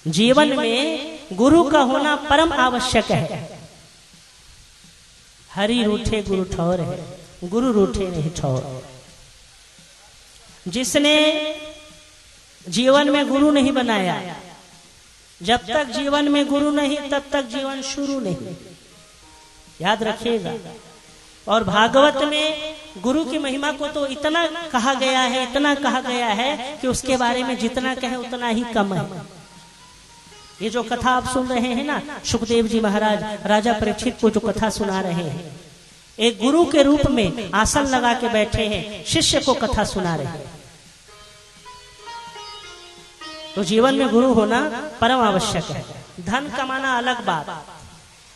जीवन में गुरु का होना परम आवश्यक है। हरि रूठे गुरु ठौर है, गुरु रूठे नहीं ठौर। जिसने जीवन में गुरु नहीं बनाया, जब तक जीवन में गुरु नहीं तब तक जीवन शुरू नहीं, याद रखिएगा। और भागवत में गुरु की महिमा को तो इतना कहा गया है, इतना कहा गया है कि उसके बारे में जितना कहे उतना ही कम है। ये जो कथा आप सुन रहे हैं ना, सुखदेव जी महाराज राजा परीक्षित को जो कथा सुना रहे हैं, एक गुरु के रूप में आसन लगा के बैठे हैं, शिष्य को कथा सुना रहे हैं। तो जीवन में गुरु होना परम आवश्यक है। धन कमाना अलग बात,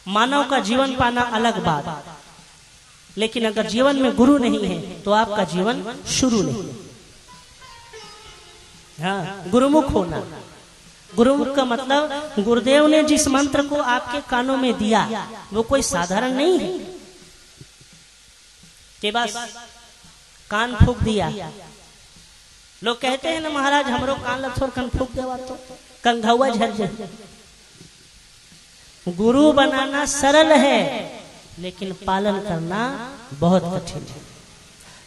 मानव का जीवन पाना अलग बात, लेकिन अगर जीवन में गुरु नहीं है तो आपका जीवन शुरू नहीं। हाँ, गुरुमुख होना। गुरुमुख का मतलब गुरुदेव ने जिस मंत्र को आपके कानों में दिया वो कोई साधारण नहीं है कि बस कान फूक दिया। लोग कहते हैं ना महाराज हमरो कान लथोर कान फूक देवा तो कंघवा झर जाए। गुरु बनाना सरल है लेकिन पालन करना बहुत कठिन है।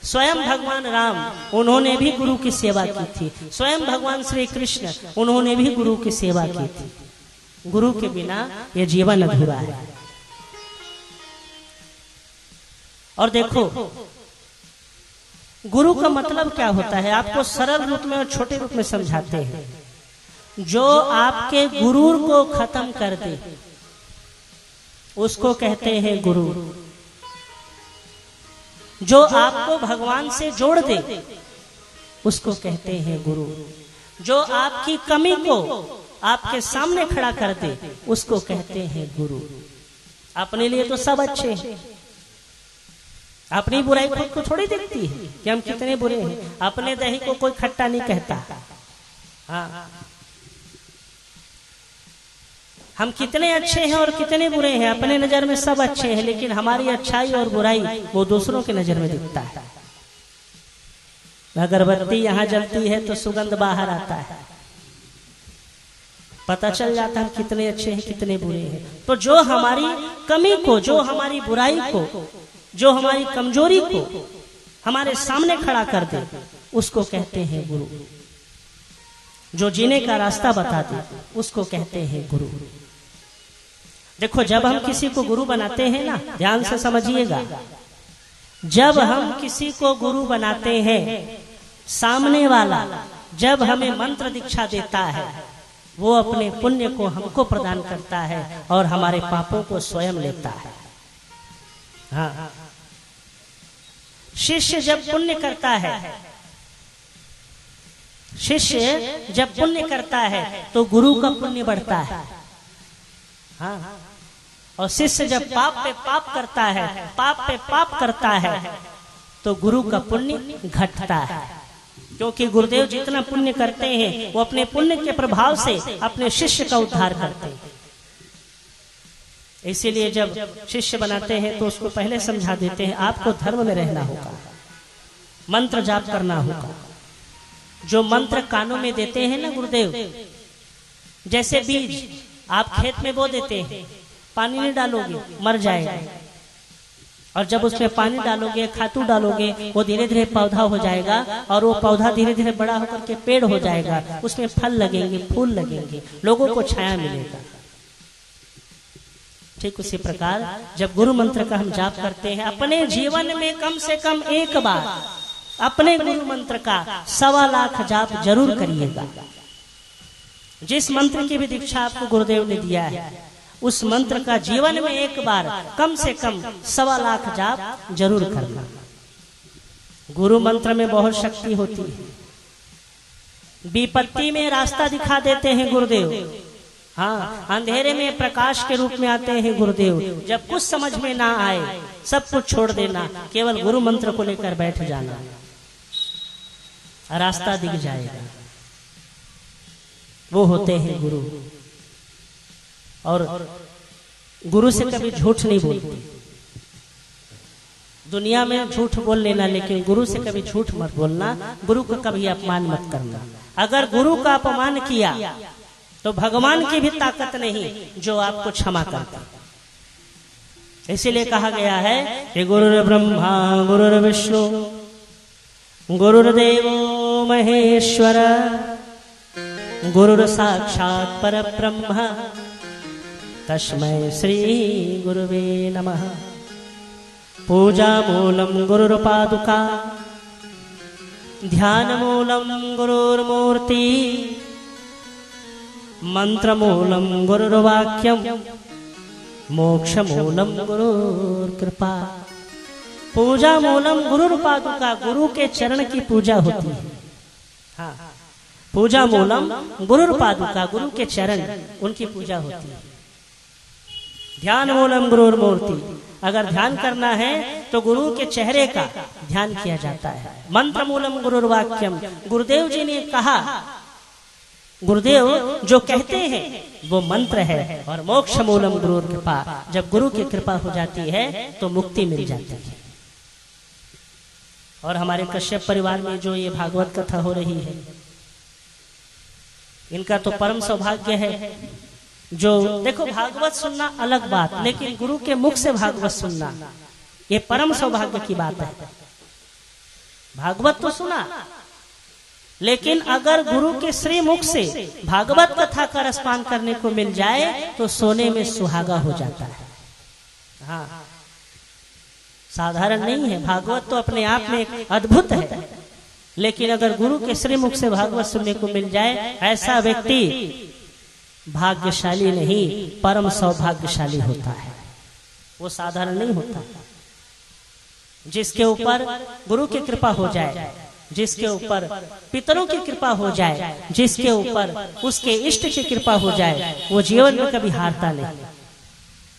स्वयं भगवान राम उन्होंने भी गुरु की सेवा की थी, स्वयं भगवान श्री कृष्ण उन्होंने भी गुरु की सेवा की थी। गुरु के बिना यह जीवन अधूरा है। और देखो गुरु का मतलब क्या होता है, आपको सरल रूप में और छोटे रूप में समझाते हैं। जो आपके गुरूर को खत्म कर दे उसको कहते हैं गुरु। जो आपको भगवान से जोड़ दे उसको कहते हैं गुरु। जो आपकी कमी को आपके सामने खड़ा कर दे उसको कहते हैं गुरु। अपने लिए तो सब अच्छे हैं, अपनी बुराई खुद को थोड़ी दिखती है कि हम कितने बुरे हैं। अपने दही को कोई खट्टा नहीं कहता। हाँ, हम कितने अच्छे हैं और कितने बुरे हैं, अपने नजर में सब अच्छे हैं, लेकिन हमारी अच्छाई और बुराई वो दूसरों के नजर में दिखता है। अगरबत्ती यहाँ जलती है तो सुगंध बाहर आता है, पता चल जाता है हम कितने अच्छे हैं कितने बुरे हैं। तो जो हमारी कमी को, जो हमारी बुराई को, जो हमारी कमजोरी को हमारे सामने खड़ा कर दे उसको कहते हैं गुरु। जो जीने का रास्ता बता दे उसको कहते हैं गुरु। देखो जब हम किसी को गुरु बनाते हैं ना, ध्यान से समझिएगा, जब हम किसी को गुरु बनाते हैं, सामने वाला जब हमें मंत्र दीक्षा देता है वो अपने पुण्य को हमको प्रदान करता है और हमारे पापों को स्वयं लेता है। हाँ, शिष्य जब पुण्य करता है, शिष्य जब पुण्य करता है तो गुरु का पुण्य बढ़ता है। हाँ, और शिष्य जब पाप पे पाप करता है, पाप पे पाप करता है तो गुरु का पुण्य घटता है। क्योंकि गुरुदेव जितना पुण्य करते हैं वो अपने पुण्य के प्रभाव से अपने शिष्य का उद्धार करते हैं। इसीलिए जब शिष्य बनाते हैं तो उसको पहले समझा देते हैं आपको धर्म में रहना होगा, मंत्र जाप करना होगा। जो मंत्र कानों में देते हैं ना गुरुदेव, जैसे बीज आप खेत में बो देते हैं, पानी नहीं डालोगे मर जाएगा, और जब उसमें पानी डालोगे, खातू डालोगे, वो धीरे धीरे पौधा हो जाएगा और वो पौधा धीरे धीरे बड़ा होकर के पेड़ हो जाएगा, उसमें फल लगेंगे, फूल लगेंगे, लोगों को छाया मिलेगा। ठीक उसी प्रकार जब गुरु मंत्र का हम जाप करते हैं, अपने जीवन में कम से कम एक बार अपने गुरु मंत्र का 1.25 लाख जाप जरूर करिएगा। जिस मंत्र की भी दीक्षा आपको गुरुदेव ने दिया है उस मंत्र का जीवन में एक बार कम से कम 1.25 लाख जाप जरूर करना। गुरु मंत्र में बहुत शक्ति होती है। विपत्ति में रास्ता दिखा देते हैं गुरुदेव। हाँ, अंधेरे में प्रकाश के रूप में आते हैं गुरुदेव। जब कुछ समझ में ना आए सब कुछ छोड़ देना, केवल गुरु मंत्र को लेकर बैठ जाना, रास्ता दिख जाएगा। वो होते हैं गुरु। और गुरु से कभी झूठ नहीं बोलते। दुनिया में झूठ बोल लेना, लेकिन गुरु से कभी झूठ मत बोलना, गुरु का कभी अपमान मत करना। अगर गुरु का अपमान किया तो भगवान की भी ताकत नहीं जो आपको क्षमा करता। इसीलिए कहा गया है कि गुरुर् ब्रह्मा गुरुर्विष्णु गुरुर्देवो महेश्वर गुरुर् साक्षात् परब्रह्म तस्मै श्री गुरुवे नमः। पूजा मूलम गुरुर्पादुका ध्यान मूलम गुरुर्मूर्ति मंत्र मूलम गुरुर्वाक्यम मोक्ष मूलम गुरुर्कृपा। पूजा मूलम गुरुर्पादुका, गुरु के चरण की पूजा होती है। हाँ, पूजा मूलम गुरुर्पादुका, गुरु के चरण उनकी पूजा होती है। ध्यान मूलम गुरुर्मूर्ति, अगर ध्यान करना है तो गुरु के चेहरे का ध्यान किया जाता है। मंत्र मूलम गुरुर्वाक्यम, गुरुदेव जी ने कहा, गुरुदेव जो कहते हैं वो मंत्र है। और मोक्ष मूलम गुरुर कृपा, जब गुरु की कृपा हो जाती है तो मुक्ति मिल जाती है। और हमारे कश्यप परिवार में जो ये भागवत कथा हो रही है, इनका तो परम सौभाग्य है। जो देखो, भागवत सुनना अलग बात, लेकिन गुरु के मुख से भागवत सुनना ये परम सौभाग्य की बात है। भागवत तो सुना, लेकिन अगर गुरु के श्री मुख से भागवत कथा का रसपान करने को मिल जाए तो सोने में सुहागा हो जाता है। हाँ, साधारण नहीं है। भागवत तो अपने आप में एक अद्भुत है, लेकिन अगर गुरु के श्री मुख से भागवत सुनने को मिल जाए, ऐसा व्यक्ति भाग्यशाली नहीं परम सौभाग्यशाली होता है। वो साधारण नहीं होता। जिसके ऊपर गुरु की कृपा हो जाए, जिसके ऊपर पितरों की कृपा हो जाए, जिसके ऊपर उसके इष्ट की कृपा हो जाए, वो जीवन में कभी हारता नहीं।